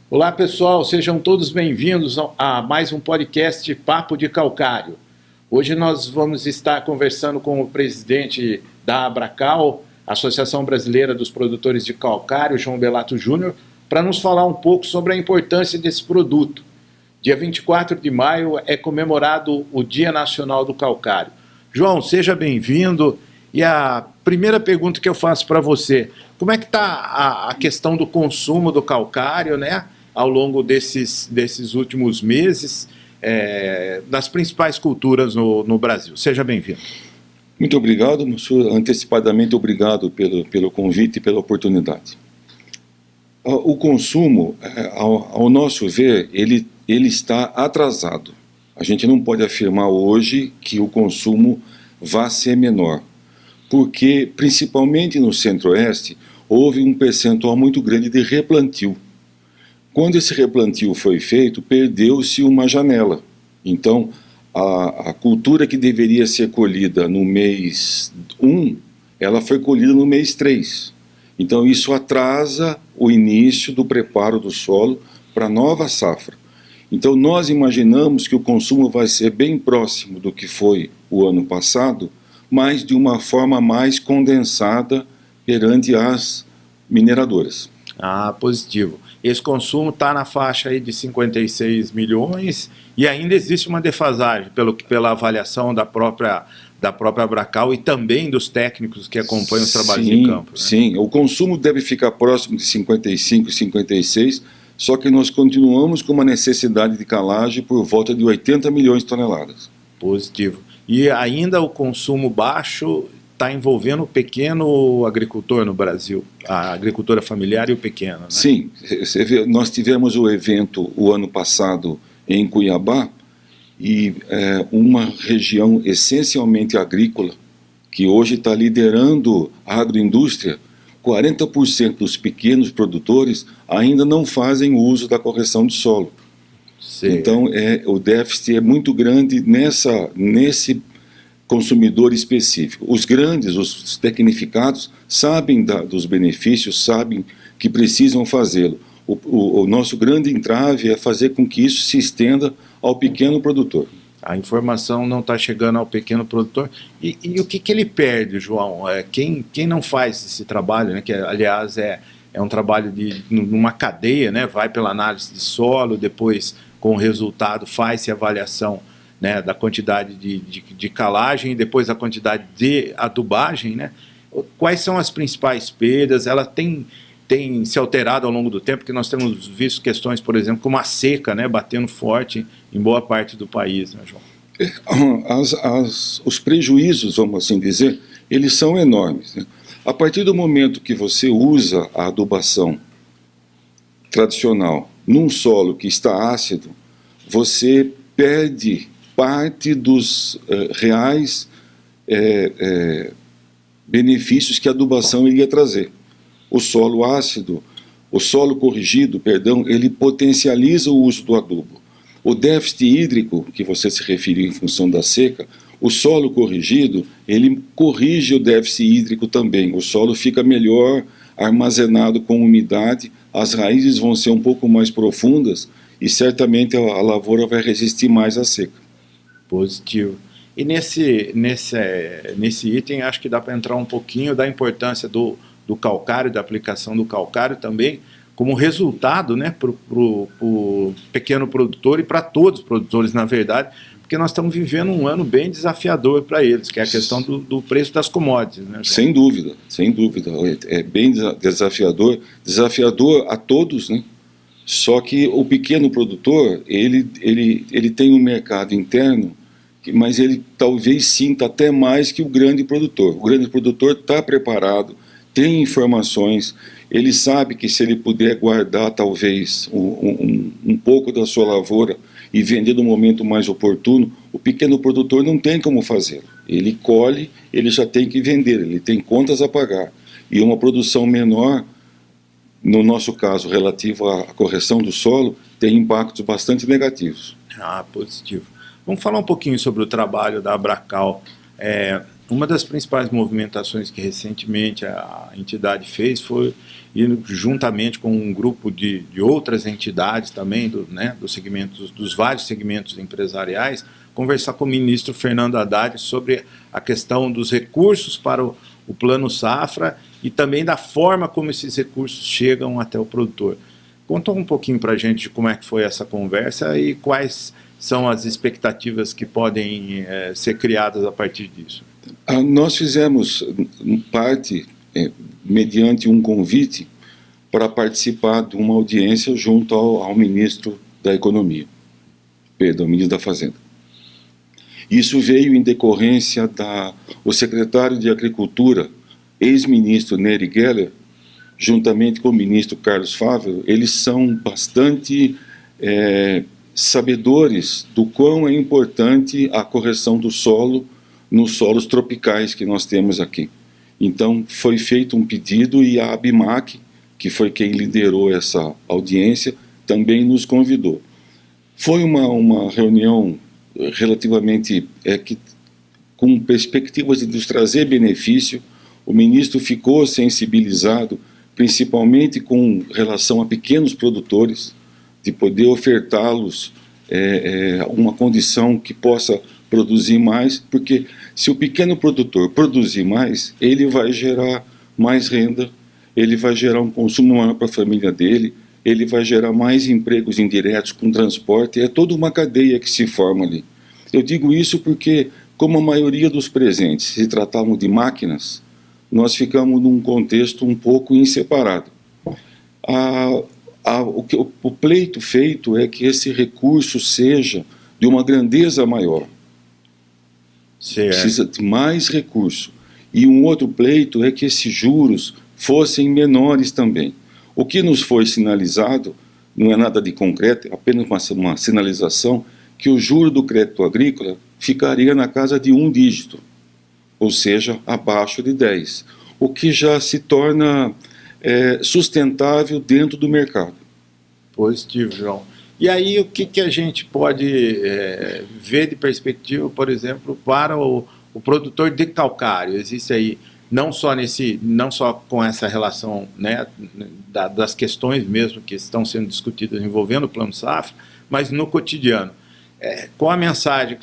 Olá pessoal, sejam todos bem-vindos a mais um podcast Papo de Calcário. Hoje nós vamos estar conversando com o presidente da Abracal, Associação Brasileira dos Produtores de Calcário, João Belato Júnior, para nos falar um pouco sobre a importância desse produto. Dia 24 de maio é comemorado o Dia Nacional do Calcário. João, seja bem-vindo. E a primeira pergunta que eu faço para você, como é que está a questão do consumo do calcário, né, ao longo desses últimos meses, das principais culturas no Brasil? Seja bem-vindo. Muito obrigado, Mansur. Antecipadamente obrigado pelo convite e pela oportunidade. O consumo, ao nosso ver, ele está atrasado. A gente não pode afirmar hoje que o consumo vai ser menor, porque, principalmente no Centro-Oeste, houve um percentual muito grande de replantio. Quando esse replantio foi feito, perdeu-se uma janela. Então, a cultura que deveria ser colhida no mês 1, ela foi colhida no mês 3. Então, isso atrasa o início do preparo do solo para a nova safra. Então, nós imaginamos que o consumo vai ser bem próximo do que foi o ano passado, mas de uma forma mais condensada perante as mineradoras. Ah, positivo. Esse consumo está na faixa aí de 56 milhões e ainda existe uma defasagem pela avaliação da própria Abracal e também dos técnicos que acompanham os trabalhos de campo. Né? Sim, o consumo deve ficar próximo de 55, 56, só que nós continuamos com uma necessidade de calagem por volta de 80 milhões de toneladas. Positivo. E ainda o consumo baixo está envolvendo o pequeno agricultor no Brasil, a agricultura familiar e o pequeno, né? Sim, você vê, nós tivemos o evento o ano passado em Cuiabá, e uma região essencialmente agrícola, que hoje está liderando a agroindústria, 40% dos pequenos produtores ainda não fazem uso da correção de solo. Sim. Então, o déficit é muito grande nesse consumidor específico. Os grandes, os tecnificados, sabem dos benefícios, sabem que precisam fazê-lo. O nosso grande entrave é fazer com que isso se estenda ao pequeno produtor. A informação não está chegando ao pequeno produtor. E o que ele perde, João? Quem não faz esse trabalho, né, que aliás é um trabalho numa cadeia, né, vai pela análise de solo, depois com o resultado faz-se a avaliação, né, da quantidade de calagem e depois a quantidade de adubagem, né? Quais são as principais perdas? Ela tem se alterado ao longo do tempo, porque nós temos visto questões, por exemplo, como a seca, né, batendo forte em boa parte do país, né, João? Os prejuízos, vamos assim dizer, eles são enormes, né? A partir do momento que você usa a adubação tradicional num solo que está ácido, você perde parte dos reais benefícios que a adubação iria trazer. O solo ácido, o solo corrigido, perdão, ele potencializa o uso do adubo. O déficit hídrico, que você se referiu em função da seca, o solo corrigido, ele corrige o déficit hídrico também. O solo fica melhor armazenado com umidade, as raízes vão ser um pouco mais profundas e certamente a lavoura vai resistir mais à seca. Positivo. E nesse item, acho que dá para entrar um pouquinho da importância do calcário, da aplicação do calcário também, como resultado, né, para o pequeno produtor e para todos os produtores, na verdade, porque nós estamos vivendo um ano bem desafiador para eles, que é a questão do preço das commodities, né, João? Sem dúvida, sem dúvida. É bem desafiador a todos, né? Só que o pequeno produtor, ele tem um mercado interno, mas ele talvez sinta até mais que o grande produtor. O grande produtor está preparado, tem informações, ele sabe que se ele puder guardar talvez um pouco da sua lavoura e vender no momento mais oportuno, o pequeno produtor não tem como fazê-lo. Ele colhe, ele já tem que vender, ele tem contas a pagar. E uma produção menor, no nosso caso relativo à correção do solo, tem impactos bastante negativos. Ah, positivo. Vamos falar um pouquinho sobre o trabalho da Abracal. Uma das principais movimentações que recentemente a entidade fez foi ir juntamente com um grupo de outras entidades também, dos vários segmentos empresariais, conversar com o ministro Fernando Haddad sobre a questão dos recursos para o Plano Safra e também da forma como esses recursos chegam até o produtor. Conta um pouquinho para a gente de como é que foi essa conversa e quais são as expectativas que podem ser criadas a partir disso. Nós fizemos parte, mediante um convite, para participar de uma audiência junto ao ministro da Economia, perdão, ministro da Fazenda. Isso veio em decorrência o secretário de Agricultura, ex-ministro Nery Geller, juntamente com o ministro Carlos Fávero, eles são bastante sabedores do quão é importante a correção do solo nos solos tropicais que nós temos aqui. Então, foi feito um pedido e a ABIMAQ, que foi quem liderou essa audiência, também nos convidou. Foi uma reunião relativamente com perspectivas de nos trazer benefício. O ministro ficou sensibilizado, principalmente com relação a pequenos produtores, de poder ofertá-los uma condição que possa produzir mais, porque se o pequeno produtor produzir mais, ele vai gerar mais renda, ele vai gerar um consumo maior para a família dele, ele vai gerar mais empregos indiretos com transporte, é toda uma cadeia que se forma ali. Eu digo isso porque, como a maioria dos presentes se tratavam de máquinas, nós ficamos num contexto um pouco inseparado. O pleito feito é que esse recurso seja de uma grandeza maior. Precisa de mais recurso. E um outro pleito é que esses juros fossem menores também. O que nos foi sinalizado, não é nada de concreto, é apenas uma sinalização, que o juro do crédito agrícola ficaria na casa de 1 dígito, ou seja, abaixo de 10, o que já se torna sustentável dentro do mercado. Positivo, João. E aí, o que a gente pode ver de perspectiva, por exemplo, para o produtor de calcário? Existe aí, não só com essa relação, né, das questões mesmo que estão sendo discutidas envolvendo o Plano Safra, mas no cotidiano. Qual a mensagem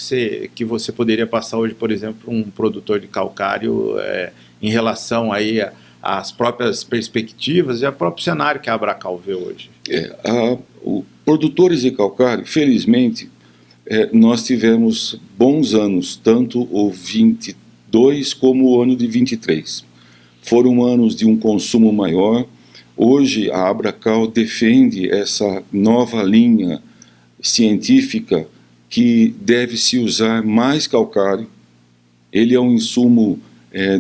que você poderia passar hoje, por exemplo, para um produtor de calcário em relação aí às próprias perspectivas e ao próprio cenário que a Abracal vê hoje? Produtores de calcário, felizmente, nós tivemos bons anos, tanto o 22 como o ano de 23. Foram anos de um consumo maior. Hoje a Abracal defende essa nova linha científica que deve se usar mais calcário. Ele é um insumo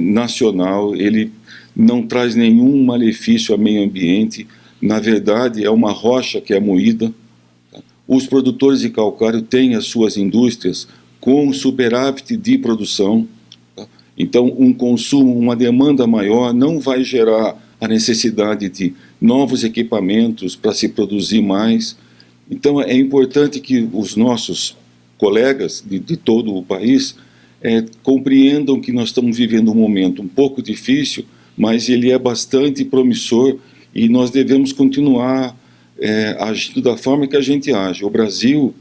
nacional, ele não traz nenhum malefício ao meio ambiente. Na verdade, é uma rocha que é moída. Os produtores de calcário têm as suas indústrias com superávit de produção. Então, um consumo, uma demanda maior não vai gerar a necessidade de novos equipamentos para se produzir mais. Então, é importante que os nossos colegas de todo o país compreendam que nós estamos vivendo um momento um pouco difícil, mas ele é bastante promissor e nós devemos continuar agindo da forma que a gente age. O Brasil,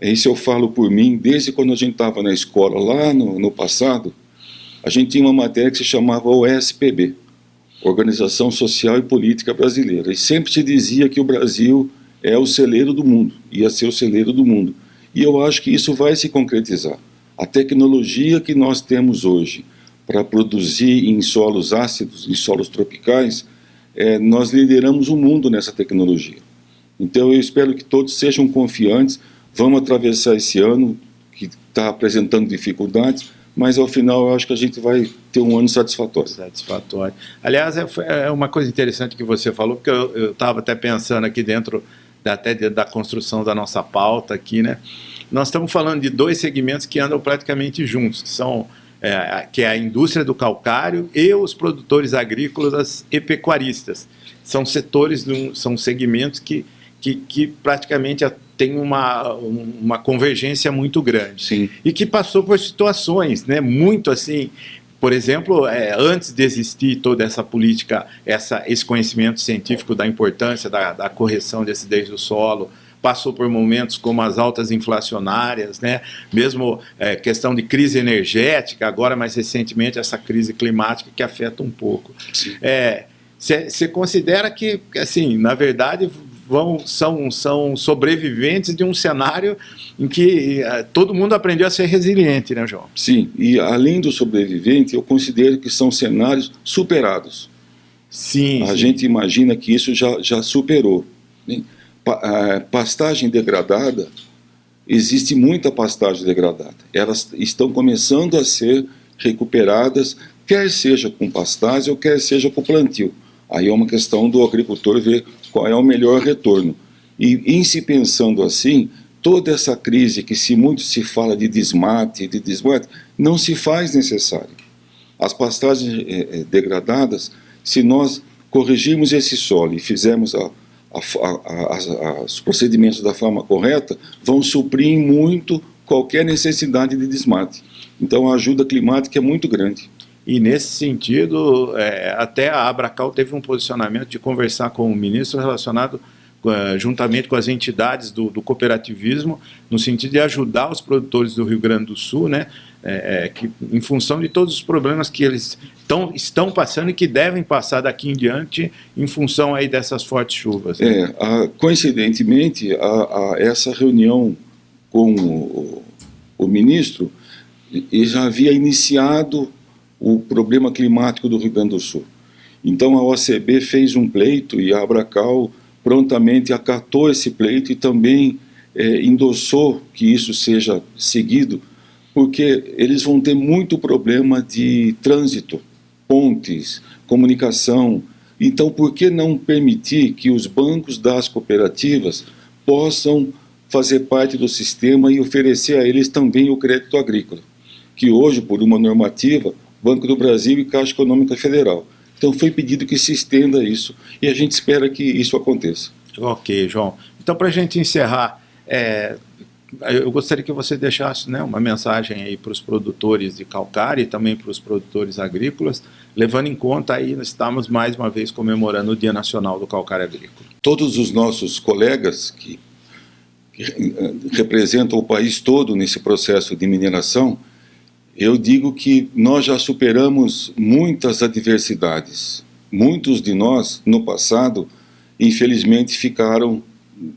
isso eu falo por mim, desde quando a gente estava na escola, lá no passado, a gente tinha uma matéria que se chamava OSPB, Organização Social e Política Brasileira, e sempre se dizia que o Brasil é o celeiro do mundo, ia ser o celeiro do mundo. E eu acho que isso vai se concretizar. A tecnologia que nós temos hoje para produzir em solos ácidos, em solos tropicais, nós lideramos o mundo nessa tecnologia. Então eu espero que todos sejam confiantes, vamos atravessar esse ano que está apresentando dificuldades, mas ao final eu acho que a gente vai ter um ano satisfatório. Satisfatório. Aliás, é uma coisa interessante que você falou, porque eu estava até pensando aqui dentro da construção da nossa pauta aqui, né? Nós estamos falando de dois segmentos que andam praticamente juntos, que é a indústria do calcário e os produtores agrícolas e pecuaristas. São são segmentos que praticamente têm uma convergência muito grande. Sim. E que passou por situações, né, muito assim, por exemplo, antes de existir toda essa política, esse conhecimento científico da importância da correção de acidez do solo, passou por momentos como as altas inflacionárias, né? Mesmo questão de crise energética, agora mais recentemente essa crise climática que afeta um pouco. Você considera que, assim, na verdade, são sobreviventes de um cenário em que todo mundo aprendeu a ser resiliente, né, João? Sim, e além do sobrevivente, eu considero que são cenários superados. Sim. A gente imagina que isso já superou. Né? Pastagem degradada, existe muita pastagem degradada. Elas estão começando a ser recuperadas, quer seja com pastagem ou quer seja com plantio. Aí é uma questão do agricultor ver qual é o melhor retorno. E em se pensando assim, toda essa crise que muito se fala de desmate, não se faz necessário. As pastagens degradadas, se nós corrigirmos esse solo e fizermos os procedimentos da forma correta, vão suprir muito qualquer necessidade de desmate. Então a ajuda climática é muito grande. E nesse sentido, até a Abracal teve um posicionamento de conversar com o ministro relacionado juntamente com as entidades do cooperativismo, no sentido de ajudar os produtores do Rio Grande do Sul, né, que, em função de todos os problemas que eles estão passando e que devem passar daqui em diante, em função aí dessas fortes chuvas. Né? Coincidentemente, essa reunião com o ministro já havia iniciado o problema climático do Rio Grande do Sul. Então a OCB fez um pleito e a Abracal prontamente acatou esse pleito e também endossou que isso seja seguido, porque eles vão ter muito problema de trânsito, pontes, comunicação. Então, por que não permitir que os bancos das cooperativas possam fazer parte do sistema e oferecer a eles também o crédito agrícola, que hoje, por uma normativa, Banco do Brasil e Caixa Econômica Federal. Então foi pedido que se estenda isso e a gente espera que isso aconteça. Ok, João. Então, para a gente encerrar, eu gostaria que você deixasse, né, uma mensagem aí para os produtores de calcário e também para os produtores agrícolas, levando em conta aí, nós estamos mais uma vez comemorando o Dia Nacional do Calcário Agrícola. Todos os nossos colegas que representam o país todo nesse processo de mineração, eu digo que nós já superamos muitas adversidades. Muitos de nós, no passado, infelizmente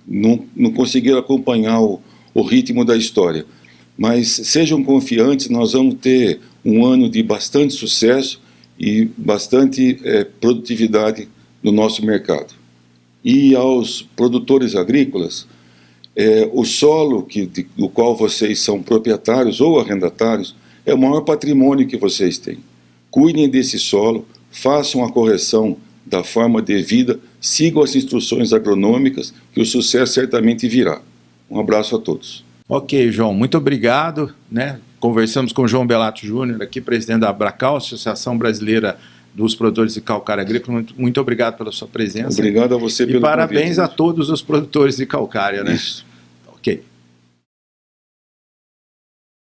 não conseguiram acompanhar o ritmo da história. Mas sejam confiantes, nós vamos ter um ano de bastante sucesso e bastante produtividade no nosso mercado. E aos produtores agrícolas, o solo do qual vocês são proprietários ou arrendatários, é o maior patrimônio que vocês têm. Cuidem desse solo, façam a correção da forma devida, sigam as instruções agronômicas, que o sucesso certamente virá. Um abraço a todos. Ok, João, muito obrigado. Né? Conversamos com o João Belato Júnior, aqui presidente da Abracal, Associação Brasileira dos Produtores de Calcário Agrícola. Muito obrigado pela sua presença. Obrigado a você pelo convite. E parabéns a todos os produtores de calcário. Né? Isso. Ok.